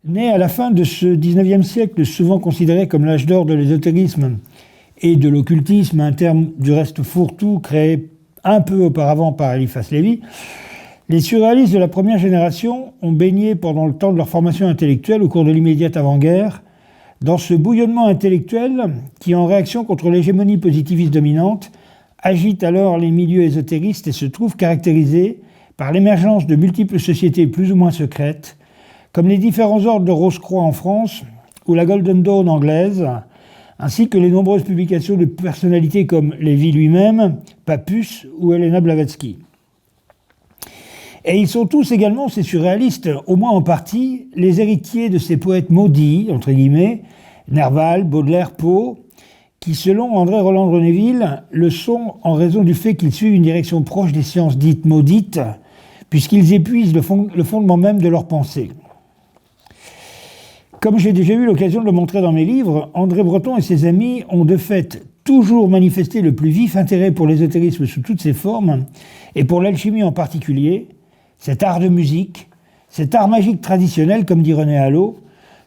Né à la fin de ce XIXe siècle, souvent considéré comme l'âge d'or de l'ésotérisme et de l'occultisme, un terme du reste fourre-tout créé un peu auparavant par Eliphas Lévy, les surréalistes de la première génération ont baigné pendant le temps de leur formation intellectuelle au cours de l'immédiate avant-guerre dans ce bouillonnement intellectuel qui, en réaction contre l'hégémonie positiviste dominante, agite alors les milieux ésotéristes et se trouve caractérisé par l'émergence de multiples sociétés plus ou moins secrètes, comme les différents ordres de Rose-Croix en France ou la Golden Dawn anglaise, ainsi que les nombreuses publications de personnalités comme Lévy lui-même, Papus ou Helena Blavatsky. Et ils sont tous également, ces surréalistes, au moins en partie, les héritiers de ces poètes maudits, entre guillemets, Nerval, Baudelaire, Poe, qui, selon André Roland de Renéville, le sont en raison du fait qu'ils suivent une direction proche des sciences dites maudites, puisqu'ils épuisent le fondement même de leur pensée. Comme j'ai déjà eu l'occasion de le montrer dans mes livres, André Breton et ses amis ont de fait toujours manifesté le plus vif intérêt pour l'ésotérisme sous toutes ses formes, et pour l'alchimie en particulier, cet art de musique, cet art magique traditionnel, comme dit René Hallot,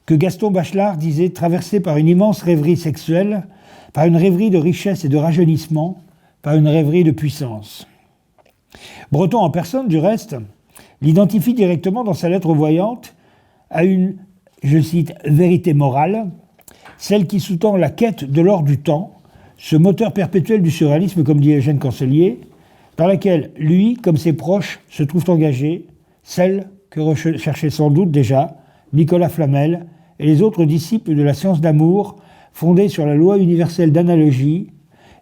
que Gaston Bachelard disait traversé par une immense rêverie sexuelle, par une rêverie de richesse et de rajeunissement, par une rêverie de puissance. Breton en personne, du reste, l'identifie directement dans sa lettre aux voyantes à une, je cite, « vérité morale », celle qui sous-tend la quête de l'or du temps, ce moteur perpétuel du surréalisme, comme dit Eugène Cancelier, dans laquelle lui, comme ses proches, se trouvent engagés, celle que recherchaient sans doute déjà Nicolas Flamel et les autres disciples de la science d'amour, fondée sur la loi universelle d'analogie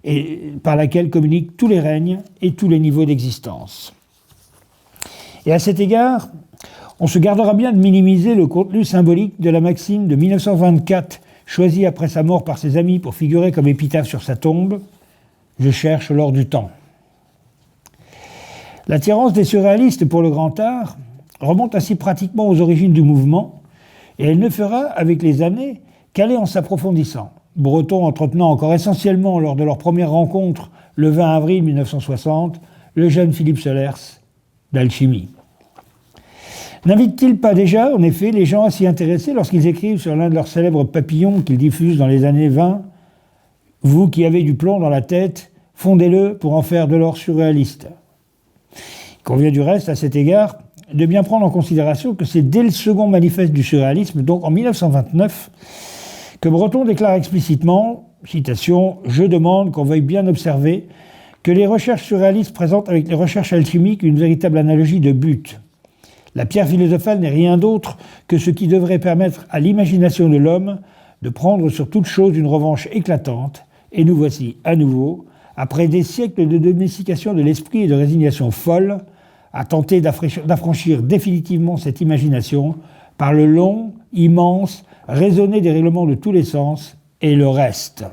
et par laquelle communiquent tous les règnes et tous les niveaux d'existence. Et à cet égard, on se gardera bien de minimiser le contenu symbolique de la maxime de 1924, choisie après sa mort par ses amis pour figurer comme épitaphe sur sa tombe « Je cherche l'or du temps ». L'attirance des surréalistes pour le grand art remonte ainsi pratiquement aux origines du mouvement, et elle ne fera, avec les années, qu'aller en s'approfondissant. Breton entretenant encore essentiellement lors de leur première rencontre, le 20 avril 1960, le jeune Philippe Solers d'alchimie. N'invite-t-il pas déjà, en effet, les gens à s'y intéresser lorsqu'ils écrivent sur l'un de leurs célèbres papillons qu'ils diffusent dans les années 20 « Vous qui avez du plomb dans la tête, fondez-le pour en faire de l'or surréaliste ». Il convient du reste, à cet égard, de bien prendre en considération que c'est dès le second manifeste du surréalisme, donc en 1929, que Breton déclare explicitement, citation, « Je demande qu'on veuille bien observer que les recherches surréalistes présentent avec les recherches alchimiques une véritable analogie de but. La pierre philosophale n'est rien d'autre que ce qui devrait permettre à l'imagination de l'homme de prendre sur toute chose une revanche éclatante, et nous voici à nouveau, après des siècles de domestication de l'esprit et de résignation folle, à tenter d'affranchir définitivement cette imagination par le long, immense, raisonné des règlements de tous les sens et le reste.